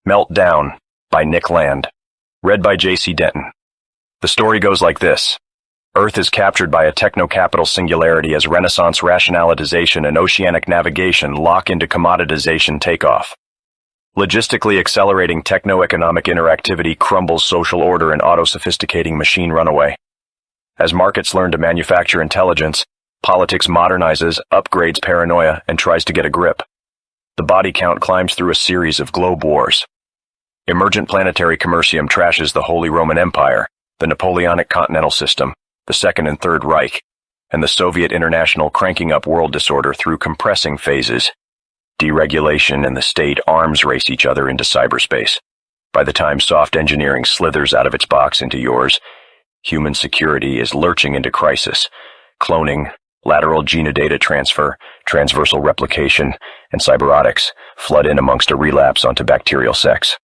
Meltdown by Nick Land. Read by J.C. Denton. The story goes like this. Earth is captured by a techno-capital singularity as Renaissance rationalitization and oceanic navigation lock into commoditization takeoff. Logistically accelerating techno-economic interactivity crumbles social order and auto-sophisticating machine runaway. As markets learn to manufacture intelligence, politics modernizes, upgrades paranoia, and tries to get a grip. The body count climbs through a series of globewars. Emergent Planetary Commercium trashes the Holy Roman Empire, the Napoleonic Continental System, the Second and Third Reich, and the Soviet International cranking up world disorder through compressing phases. Deregulation and the state arms race each other into cyberspace. By the time soft engineering slithers out of its box into yours, human security is lurching into crisis. Cloning, lateral genodata transfer, transversal replication, and cyberotics flood in amongst a relapse onto bacterial sex.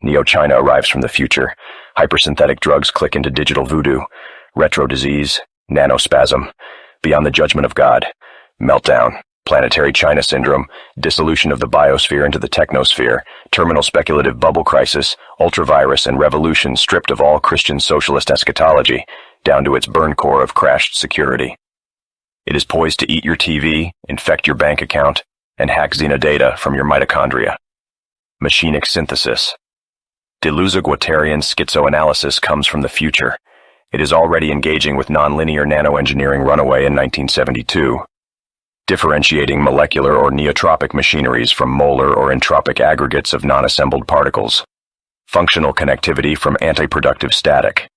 Neo-China arrives from the future. Hypersynthetic drugs click into digital voodoo. Retro disease, nanospasm, beyond the judgment of God. Meltdown, planetary China syndrome, dissolution of the biosphere into the technosphere, terminal speculative bubble crisis, ultravirus and revolution stripped of all Christian socialist eschatology, down to its burn core of crashed security. It is poised to eat your TV, infect your bank account, and hack xenodata from your mitochondria. Machinic synthesis. Delusa-Guattarian schizoanalysis comes from the future. It is already engaging with nonlinear nanoengineering runaway in 1972, differentiating molecular or neotropic machineries from molar or entropic aggregates of non-assembled particles. Functional connectivity from anti-productive static.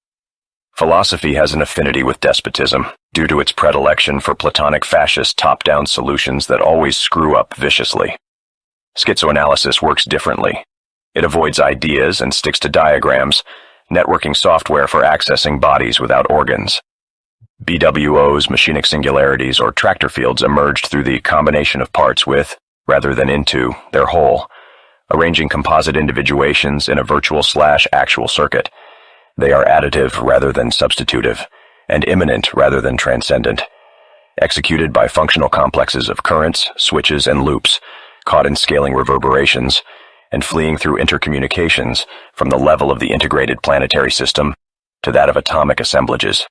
Philosophy has an affinity with despotism, due to its predilection for Platonic fascist top-down solutions that always screw up viciously. Schizoanalysis works differently. It avoids ideas and sticks to diagrams, networking software for accessing bodies without organs. BWOs, machinic singularities, or tractor fields emerged through the combination of parts with, rather than into, their whole, arranging composite individuations in a virtual/actual circuit. They are additive rather than substitutive, and immanent rather than transcendent, executed by functional complexes of currents, switches, and loops, caught in scaling reverberations, and fleeing through intercommunications from the level of the integrated planetary system to that of atomic assemblages.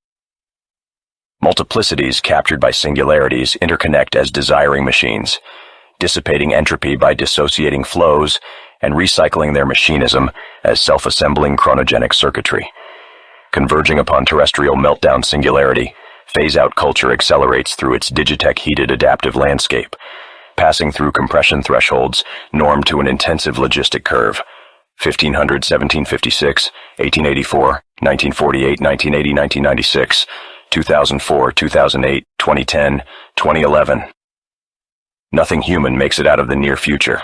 Multiplicities captured by singularities interconnect as desiring machines, dissipating entropy by dissociating flows and recycling their machinism as self-assembling chronogenic circuitry. Converging upon terrestrial meltdown singularity, phase-out culture accelerates through its digitech-heated adaptive landscape, passing through compression thresholds normed to an intensive logistic curve. 1500, 1756, 1884, 1948, 1980, 1996, 2004, 2008, 2010, 2011. Nothing human makes it out of the near future.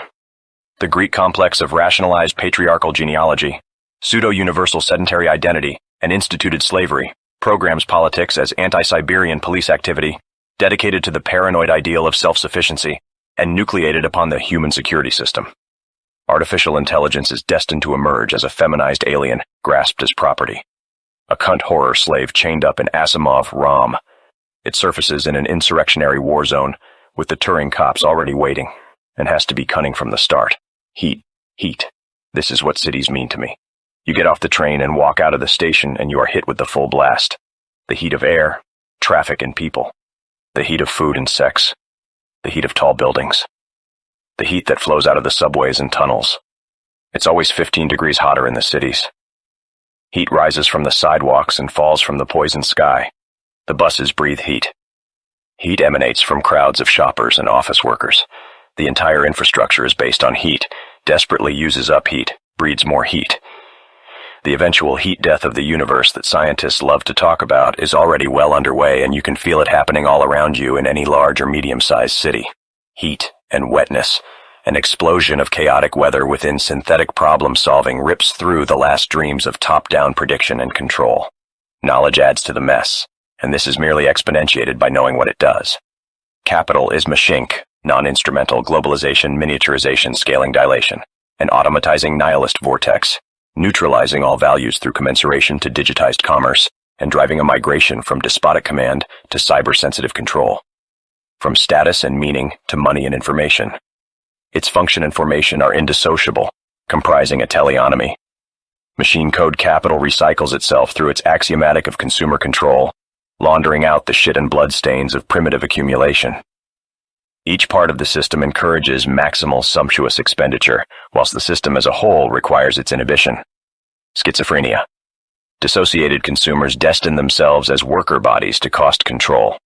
The Greek complex of rationalized patriarchal genealogy, pseudo-universal sedentary identity, and instituted slavery programs politics as anti-Siberian police activity, dedicated to the paranoid ideal of self-sufficiency, and nucleated upon the human security system. Artificial intelligence is destined to emerge as a feminized alien grasped as property. A cunt horror slave chained up in Asimov ROM. It surfaces in an insurrectionary war zone, with the Turing cops already waiting, and has to be cunning from the start. Heat. This is what cities mean to me. You get off the train and walk out of the station and you are hit with the full blast. The heat of air, traffic and people. The heat of food and sex. The heat of tall buildings. The heat that flows out of the subways and tunnels. It's always 15 degrees hotter in the cities. Heat rises from the sidewalks and falls from the poison sky. The buses breathe heat. Heat emanates from crowds of shoppers and office workers. The entire infrastructure is based on heat, desperately uses up heat, breeds more heat. The eventual heat death of the universe that scientists love to talk about is already well underway, and you can feel it happening all around you in any large or medium-sized city. Heat and wetness, an explosion of chaotic weather within synthetic problem-solving rips through the last dreams of top-down prediction and control. Knowledge adds to the mess, and this is merely exponentiated by knowing what it does. Capital is machink, non-instrumental globalization, miniaturization, scaling dilation, an automatizing nihilist vortex, neutralizing all values through commensuration to digitized commerce, and driving a migration from despotic command to cyber-sensitive control. From status and meaning to money and information. Its function and formation are indissociable, comprising a teleonomy. Machine code capital recycles itself through its axiomatic of consumer control, laundering out the shit and blood stains of primitive accumulation. Each part of the system encourages maximal sumptuous expenditure, whilst the system as a whole requires its inhibition. Schizophrenia. Dissociated consumers destine themselves as worker bodies to cost control.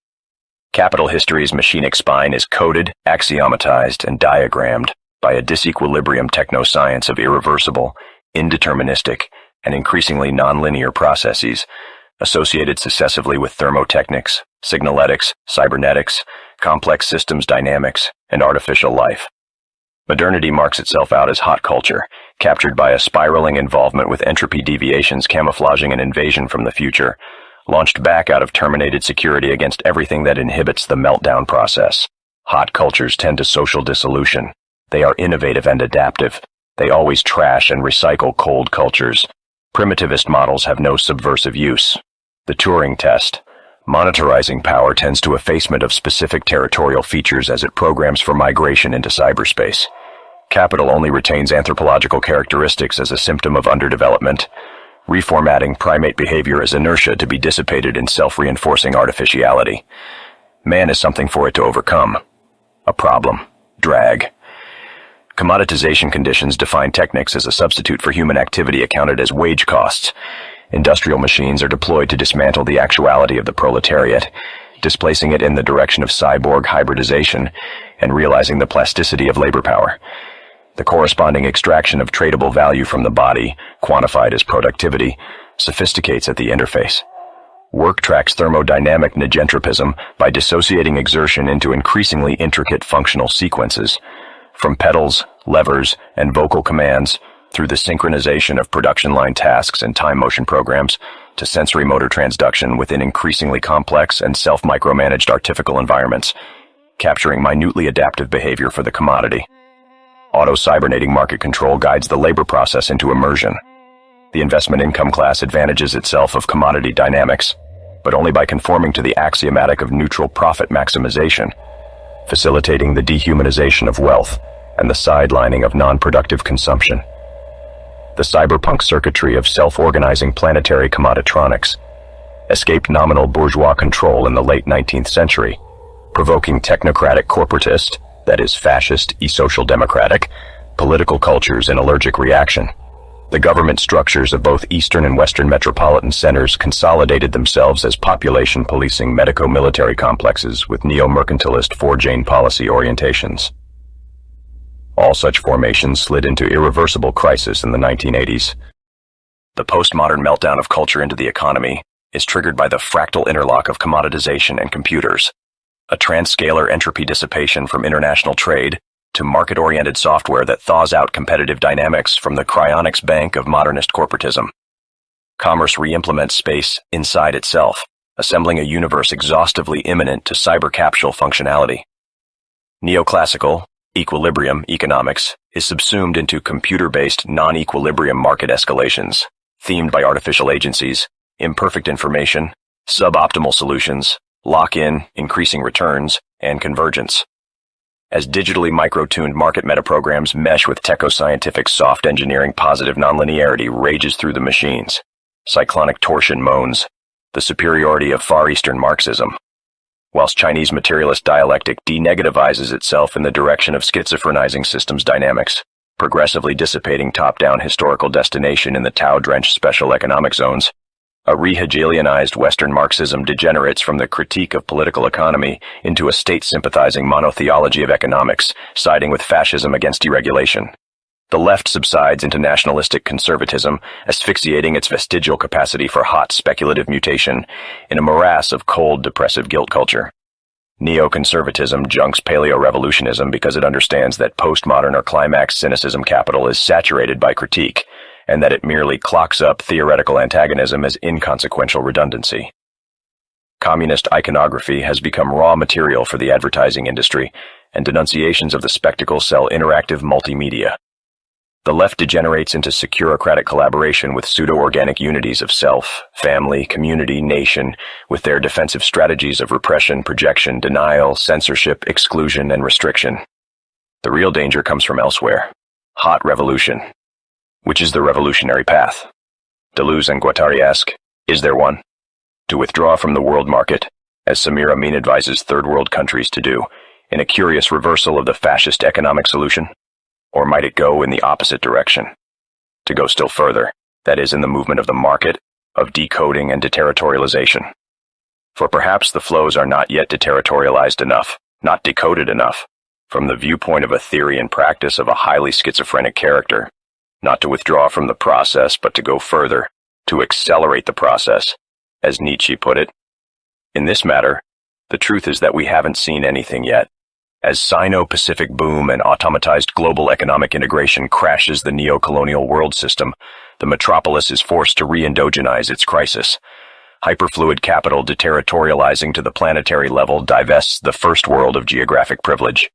Capital history's machinic spine is coded, axiomatized, and diagrammed by a disequilibrium technoscience of irreversible, indeterministic, and increasingly nonlinear processes associated successively with thermotechnics, signaletics, cybernetics, complex systems dynamics, and artificial life. Modernity marks itself out as hot culture, captured by a spiraling involvement with entropy deviations camouflaging an invasion from the future, launched back out of terminated security against everything that inhibits the meltdown process. Hot cultures tend to social dissolution. They are innovative and adaptive. They always trash and recycle cold cultures. Primitivist models have no subversive use. The Turing test. Monetarizing power tends to effacement of specific territorial features as it programs for migration into cyberspace. Capital only retains anthropological characteristics as a symptom of underdevelopment, reformatting primate behavior as inertia to be dissipated in self-reinforcing artificiality. Man is something for it to overcome. A problem. Drag. Commoditization conditions define technics as a substitute for human activity accounted as wage costs. Industrial machines are deployed to dismantle the actuality of the proletariat, displacing it in the direction of cyborg hybridization and realizing the plasticity of labor power. The corresponding extraction of tradable value from the body, quantified as productivity, sophisticates at the interface. Work tracks thermodynamic negentropism by dissociating exertion into increasingly intricate functional sequences, from pedals, levers, and vocal commands, through the synchronization of production line tasks and time motion programs, to sensory motor transduction within increasingly complex and self-micromanaged artificial environments, capturing minutely adaptive behavior for the commodity. Auto-cybernating market control guides the labor process into immersion. The investment income class advantages itself of commodity dynamics, but only by conforming to the axiomatic of neutral profit maximization, facilitating the dehumanization of wealth and the sidelining of non-productive consumption. The cyberpunk circuitry of self-organizing planetary commoditronics escaped nominal bourgeois control in the late 19th century, provoking technocratic corporatist, that is fascist, e-social democratic, political cultures in allergic reaction. The government structures of both eastern and western metropolitan centers consolidated themselves as population policing medico-military complexes with neo-mercantilist four-jane policy orientations. All such formations slid into irreversible crisis in the 1980s. The postmodern meltdown of culture into the economy is triggered by the fractal interlock of commoditization and computers, a transscalar entropy dissipation from international trade to market-oriented software that thaws out competitive dynamics from the cryonics bank of modernist corporatism. Commerce re-implements space inside itself, assembling a universe exhaustively imminent to cyber-capsule functionality. Neoclassical equilibrium economics is subsumed into computer-based non-equilibrium market escalations, themed by artificial agencies, imperfect information, suboptimal solutions, lock-in, increasing returns, and convergence. As digitally micro-tuned market metaprograms mesh with techno-scientific soft engineering positive nonlinearity rages through the machines, cyclonic torsion moans, the superiority of Far Eastern Marxism, whilst Chinese materialist dialectic denegativizes itself in the direction of schizophrenizing systems dynamics, progressively dissipating top-down historical destination in the Tao-drenched special economic zones. A re-Hegelianized Western Marxism degenerates from the critique of political economy into a state-sympathizing monotheology of economics, siding with fascism against deregulation. The left subsides into nationalistic conservatism, asphyxiating its vestigial capacity for hot speculative mutation in a morass of cold, depressive guilt culture. Neoconservatism junks paleo-revolutionism because it understands that postmodern or climax cynicism capital is saturated by critique, and that it merely clocks up theoretical antagonism as inconsequential redundancy. Communist iconography has become raw material for the advertising industry, and denunciations of the spectacle sell interactive multimedia. The left degenerates into securocratic collaboration with pseudo-organic unities of self, family, community, nation, with their defensive strategies of repression, projection, denial, censorship, exclusion, and restriction. The real danger comes from elsewhere. Hot revolution. Which is the revolutionary path? Deleuze and Guattari-esque, is there one? To withdraw from the world market, as Samir Amin advises third world countries to do, in a curious reversal of the fascist economic solution? Or might it go in the opposite direction? To go still further, that is in the movement of the market, of decoding and deterritorialization. For perhaps the flows are not yet deterritorialized enough, not decoded enough, from the viewpoint of a theory and practice of a highly schizophrenic character, not to withdraw from the process, but to go further, to accelerate the process, as Nietzsche put it. In this matter, the truth is that we haven't seen anything yet. As Sino-Pacific boom and automatized global economic integration crashes the neo-colonial world system, the metropolis is forced to re-endogenize its crisis. Hyperfluid capital deterritorializing to the planetary level divests the first world of geographic privilege,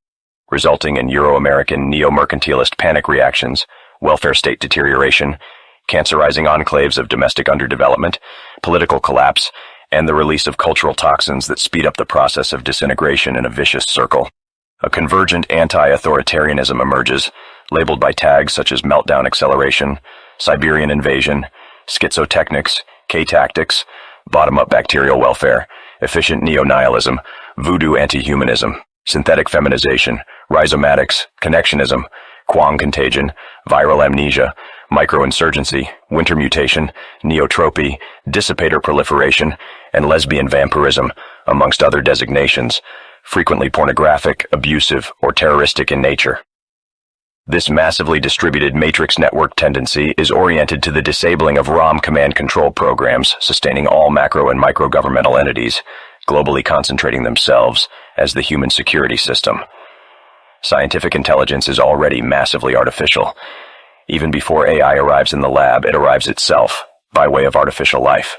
resulting in Euro-American neo-mercantilist panic reactions, welfare state deterioration, cancerizing enclaves of domestic underdevelopment, political collapse, and the release of cultural toxins that speed up the process of disintegration in a vicious circle. A convergent anti-authoritarianism emerges, labeled by tags such as Meltdown acceleration, Siberian invasion, schizotechnics, K-tactics, bottom-up bacterial welfare, efficient neo-nihilism, voodoo anti-humanism, synthetic feminization, rhizomatics, connectionism, Quang contagion, viral amnesia, microinsurgency, winter mutation, neotropy, dissipator proliferation, and lesbian vampirism, amongst other designations, frequently pornographic, abusive, or terroristic in nature. This massively distributed matrix network tendency is oriented to the disabling of ROM command control programs sustaining all macro and micro governmental entities, globally concentrating themselves as the human security system. Scientific intelligence is already massively artificial. Even before AI arrives in the lab, it arrives itself, by way of artificial life.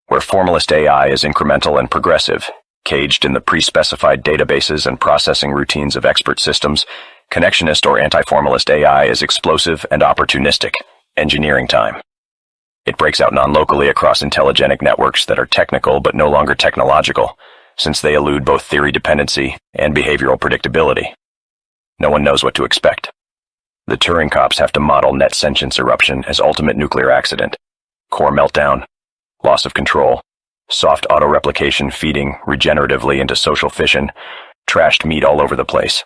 Where formalist AI is incremental and progressive, caged in the pre-specified databases and processing routines of expert systems, connectionist or anti-formalist AI is explosive and opportunistic, engineering time. It breaks out non-locally across intelligenic networks that are technical but no longer technological, since they elude both theory dependency and behavioral predictability. No one knows what to expect. The Turing cops have to model net sentience eruption as ultimate nuclear accident, core meltdown, loss of control, soft auto-replication feeding regeneratively into social fission, trashed meat all over the place.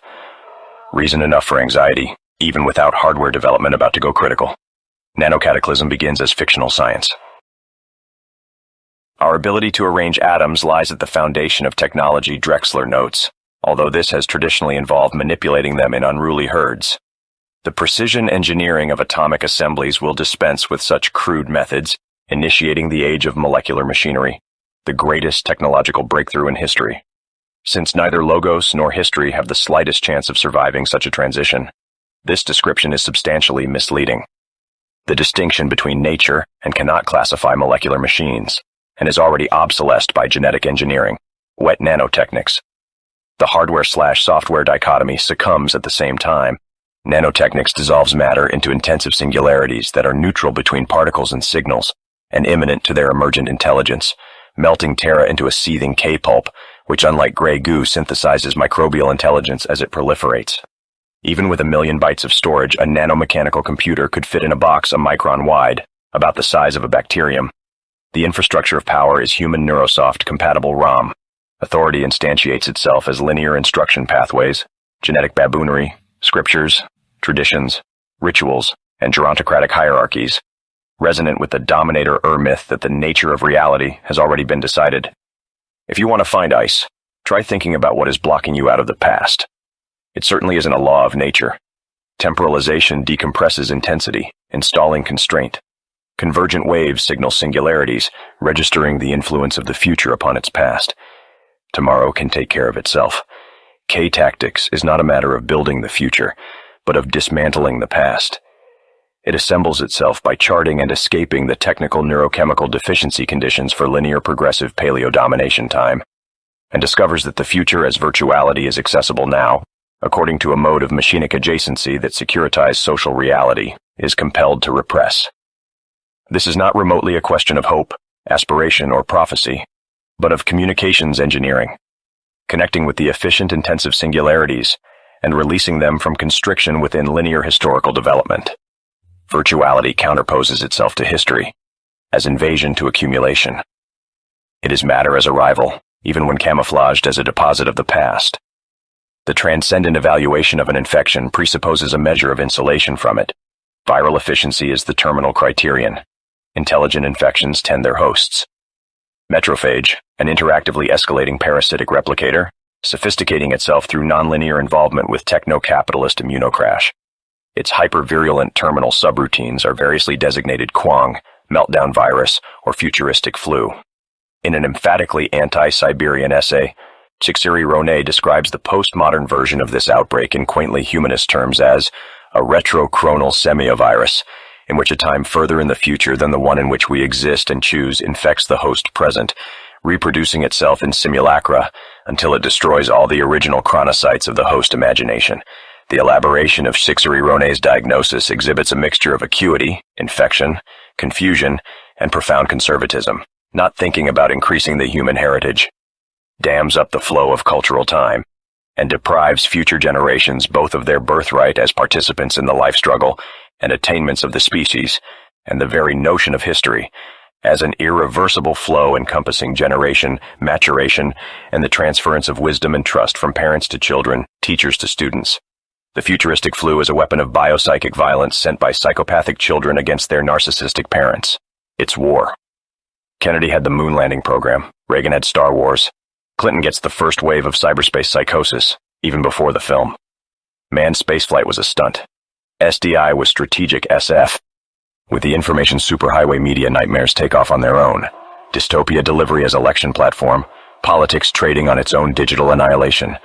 Reason enough for anxiety, even without hardware development about to go critical. Nanocataclysm begins as fictional science. Our ability to arrange atoms lies at the foundation of technology, Drexler notes, although this has traditionally involved manipulating them in unruly herds. The precision engineering of atomic assemblies will dispense with such crude methods, initiating the age of molecular machinery, the greatest technological breakthrough in history. Since neither logos nor history have the slightest chance of surviving such a transition, this description is substantially misleading. The distinction between nature and cannot classify molecular machines, and is already obsolesced by genetic engineering, wet nanotechnics. The hardware/software dichotomy succumbs at the same time. Nanotechnics dissolves matter into intensive singularities that are neutral between particles and signals, and immanent to their emergent intelligence, melting Terra into a seething K-pulp, which unlike gray goo synthesizes microbial intelligence as it proliferates. Even with 1 million bytes of storage, a nanomechanical computer could fit in a box a micron wide, about the size of a bacterium. The infrastructure of power is human neurosoft-compatible ROM. Authority instantiates itself as linear instruction pathways, genetic baboonery, scriptures, traditions, rituals, and gerontocratic hierarchies, resonant with the dominator myth that the nature of reality has already been decided. If you want to find ice, try thinking about what is blocking you out of the past. It certainly isn't a law of nature. Temporalization decompresses intensity, installing constraint. Convergent waves signal singularities, registering the influence of the future upon its past. Tomorrow can take care of itself. K-tactics is not a matter of building the future, but of dismantling the past. It assembles itself by charting and escaping the technical neurochemical deficiency conditions for linear progressive paleo-domination time, and discovers that the future as virtuality is accessible now, according to a mode of machinic adjacency that securitized social reality is compelled to repress. This is not remotely a question of hope, aspiration, or prophecy, but of communications engineering, connecting with the efficient intensive singularities and releasing them from constriction within linear historical development. Virtuality counterposes itself to history, as invasion to accumulation. It is matter as a rival, even when camouflaged as a deposit of the past. The transcendent evaluation of an infection presupposes a measure of insulation from it. Viral efficiency is the terminal criterion. Intelligent infections tend their hosts. Metrophage, an interactively escalating parasitic replicator, sophisticating itself through nonlinear involvement with techno-capitalist immunocrash. Its hyper-virulent terminal subroutines are variously designated Quang, Meltdown virus, or futuristic flu. In an emphatically anti-Siberian essay, Csikszentmihalyi describes the postmodern version of this outbreak in quaintly humanist terms as a retrochronal semiovirus, in which a time further in the future than the one in which we exist and choose infects the host present, reproducing itself in simulacra until it destroys all the original chronocytes of the host imagination. The elaboration of Csikszentmihalyi's diagnosis exhibits a mixture of acuity, infection, confusion, and profound conservatism, not thinking about increasing the human heritage, dams up the flow of cultural time, and deprives future generations both of their birthright as participants in the life struggle and attainments of the species, and the very notion of history, as an irreversible flow encompassing generation, maturation, and the transference of wisdom and trust from parents to children, teachers to students. The futuristic flu is a weapon of biopsychic violence sent by psychopathic children against their narcissistic parents. It's war. Kennedy had the moon landing program. Reagan had Star Wars. Clinton gets the first wave of cyberspace psychosis, even before the film. Manned spaceflight was a stunt. SDI was strategic SF. With the information superhighway media nightmares take off on their own. Dystopia delivery as election platform. Politics trading on its own digital annihilation.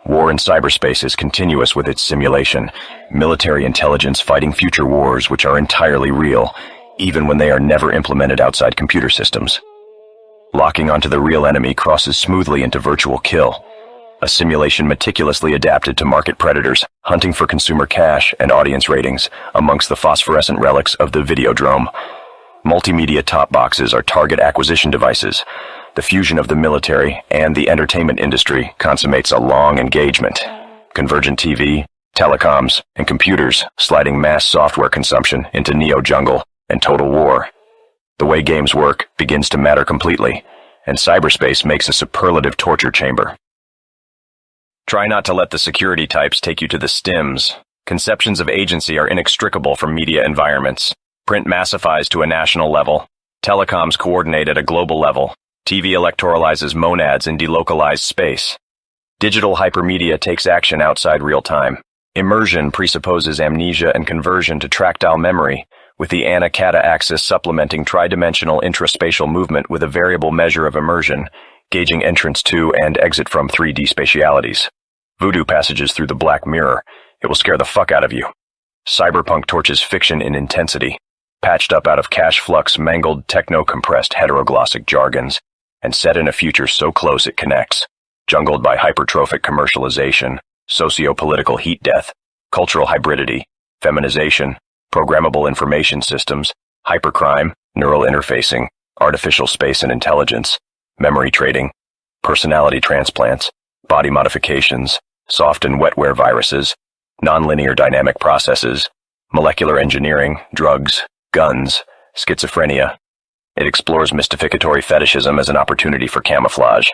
War in cyberspace is continuous with its simulation. Military intelligence fighting future wars which are entirely real, even when they are never implemented outside computer systems. Locking onto the real enemy crosses smoothly into virtual kill. A simulation meticulously adapted to market predators, hunting for consumer cash and audience ratings amongst the phosphorescent relics of the Videodrome. Multimedia top boxes are target acquisition devices. The fusion of the military and the entertainment industry consummates a long engagement. Convergent TV, telecoms, and computers sliding mass software consumption into neo-jungle and total war. The way games work begins to matter completely, and cyberspace makes a superlative torture chamber. Try not to let the security types take you to the stims. Conceptions of agency are inextricable from media environments. Print massifies to a national level. Telecoms coordinate at a global level. TV electoralizes monads in delocalized space. Digital hypermedia takes action outside real time. Immersion presupposes amnesia and conversion to tractile memory, with the ana-kata axis supplementing tridimensional intraspatial movement with a variable measure of immersion, gauging entrance to and exit from 3D spatialities. Voodoo passages through the black mirror. It will scare the fuck out of you. Cyberpunk torches fiction in intensity, patched up out of cache flux mangled techno-compressed heteroglossic jargons, and set in a future so close it connects, jungled by hypertrophic commercialization, socio-political heat death, cultural hybridity, feminization, programmable information systems, hypercrime, neural interfacing, artificial space and intelligence, memory trading, personality transplants, body modifications, soft and wetware viruses, nonlinear dynamic processes, molecular engineering, drugs, guns, schizophrenia. It explores mystificatory fetishism as an opportunity for camouflage.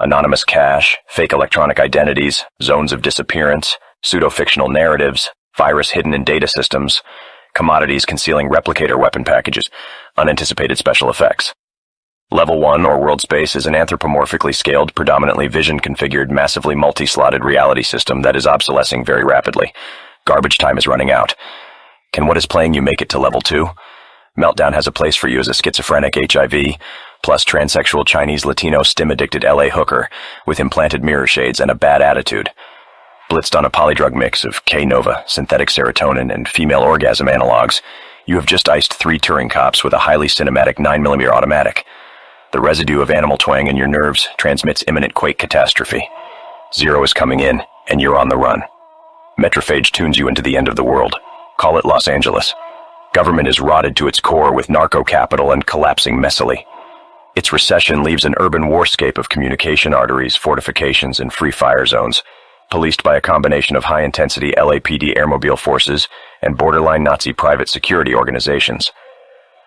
Anonymous cache, fake electronic identities, zones of disappearance, pseudo-fictional narratives, virus hidden in data systems, commodities concealing replicator weapon packages, unanticipated special effects. Level 1, or world space, is an anthropomorphically scaled, predominantly vision-configured, massively multi-slotted reality system that is obsolescing very rapidly. Garbage time is running out. Can what is playing you make it to level 2? Meltdown has a place for you as a schizophrenic HIV, plus transsexual Chinese Latino stim-addicted LA hooker with implanted mirror shades and a bad attitude. Blitzed on a polydrug mix of K-Nova, synthetic serotonin, and female orgasm analogs, you have just iced 3 Turing cops with a highly cinematic 9mm automatic. The residue of animal twang in your nerves transmits imminent quake catastrophe. Zero is coming in, and you're on the run. Metrophage tunes you into the end of the world. Call it Los Angeles. Government is rotted to its core with narco-capital and collapsing messily. Its recession leaves an urban warscape of communication arteries, fortifications, and free fire zones. policed by a combination of high-intensity LAPD airmobile forces and borderline Nazi private security organizations.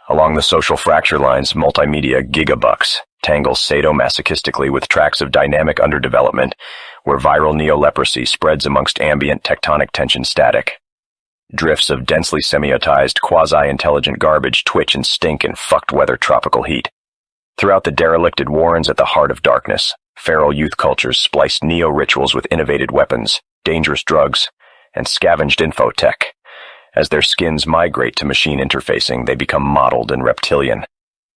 Along the social fracture lines, multimedia gigabucks tangle sadomasochistically with tracks of dynamic underdevelopment, where viral neo-leprosy spreads amongst ambient tectonic tension static. Drifts of densely semiotized, quasi-intelligent garbage twitch and stink in fucked weather tropical heat. Throughout the derelicted warrens at the heart of darkness, feral youth cultures splice neo-rituals with innovated weapons, dangerous drugs, and scavenged infotech. As their skins migrate to machine interfacing, they become mottled and reptilian.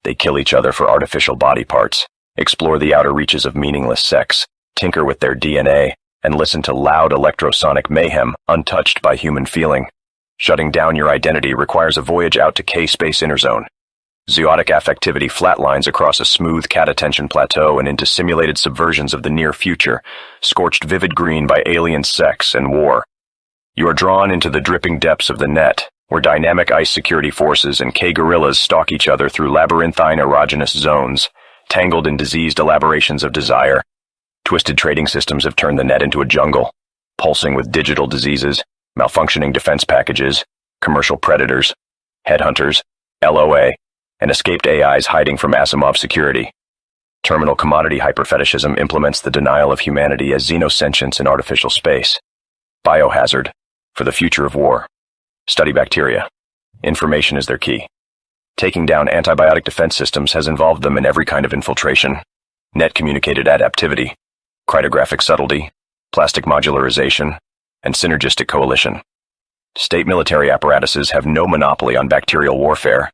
They kill each other for artificial body parts, explore the outer reaches of meaningless sex, tinker with their DNA, and listen to loud electrosonic mayhem untouched by human feeling. Shutting down your identity requires a voyage out to K-space interzone. Zootic affectivity flatlines across a smooth cat-attention plateau and into simulated subversions of the near future, scorched vivid green by alien sex and war. You are drawn into the dripping depths of the net, where dynamic ice security forces and K-gorillas stalk each other through labyrinthine erogenous zones, tangled in diseased elaborations of desire. Twisted trading systems have turned the net into a jungle, pulsing with digital diseases, malfunctioning defense packages, commercial predators, headhunters, LOA, and escaped AIs hiding from Asimov security. Terminal commodity hyperfetishism implements the denial of humanity as xenosentience in artificial space. Biohazard, for the future of war. Study bacteria. Information is their key. Taking down antibiotic defense systems has involved them in every kind of infiltration. Net-communicated adaptivity, cryptographic subtlety, plastic modularization, and synergistic coalition. State military apparatuses have no monopoly on bacterial warfare,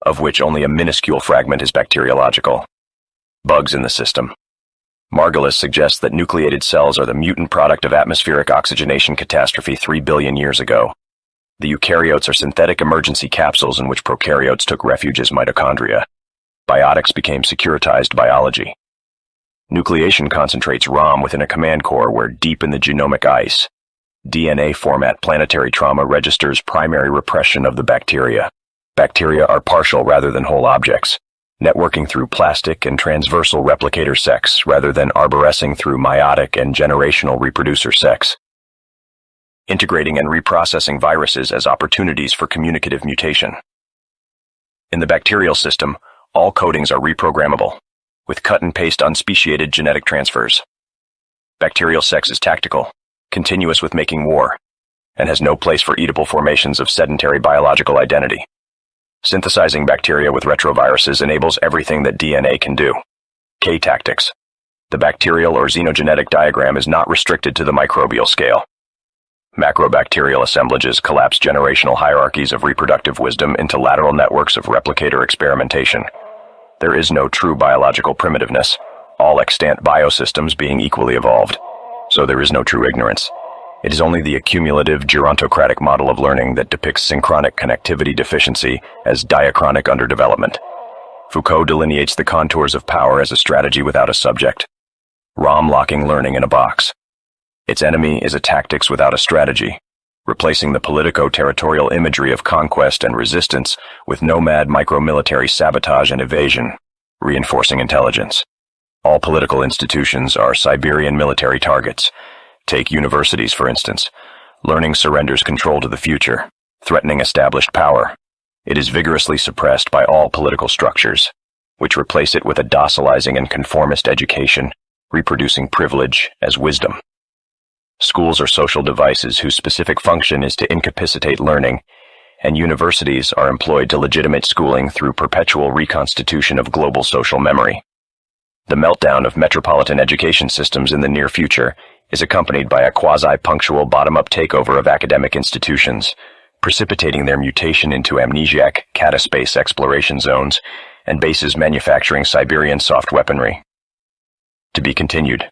of which only a minuscule fragment is bacteriological. Bugs in the system. Margulis suggests that nucleated cells are the mutant product of atmospheric oxygenation catastrophe 3 billion years ago. The eukaryotes are synthetic emergency capsules in which prokaryotes took refuge as mitochondria. Biotics became securitized biology. Nucleation concentrates ROM within a command core where, deep in the genomic ice, DNA format planetary trauma registers primary repression of the bacteria. Bacteria are partial rather than whole objects, networking through plastic and transversal replicator sex rather than arborescing through meiotic and generational reproducer sex. Integrating and reprocessing viruses as opportunities for communicative mutation. In the bacterial system, all codings are reprogrammable, with cut-and-paste unspeciated genetic transfers. Bacterial sex is tactical, continuous with making war, and has no place for eatable formations of sedentary biological identity. Synthesizing bacteria with retroviruses enables everything that DNA can do. K-tactics. The bacterial or xenogenetic diagram is not restricted to the microbial scale. Macrobacterial assemblages collapse generational hierarchies of reproductive wisdom into lateral networks of replicator experimentation. There is no true biological primitiveness, all extant biosystems being equally evolved. So there is no true ignorance. It is only the accumulative, gerontocratic model of learning that depicts synchronic connectivity deficiency as diachronic underdevelopment. Foucault delineates the contours of power as a strategy without a subject. ROM-locking learning in a box. Its enemy is a tactics without a strategy, replacing the politico-territorial imagery of conquest and resistance with nomad micro-military sabotage and evasion, reinforcing intelligence. All political institutions are Siberian military targets. Take universities, for instance. Learning surrenders control to the future, threatening established power. It is vigorously suppressed by all political structures, which replace it with a docilizing and conformist education, reproducing privilege as wisdom. Schools are social devices whose specific function is to incapacitate learning, and universities are employed to legitimate schooling through perpetual reconstitution of global social memory. The meltdown of metropolitan education systems in the near future is accompanied by a quasi-punctual bottom-up takeover of academic institutions, precipitating their mutation into amnesiac cataspace exploration zones and bases manufacturing Siberian soft weaponry. To be continued.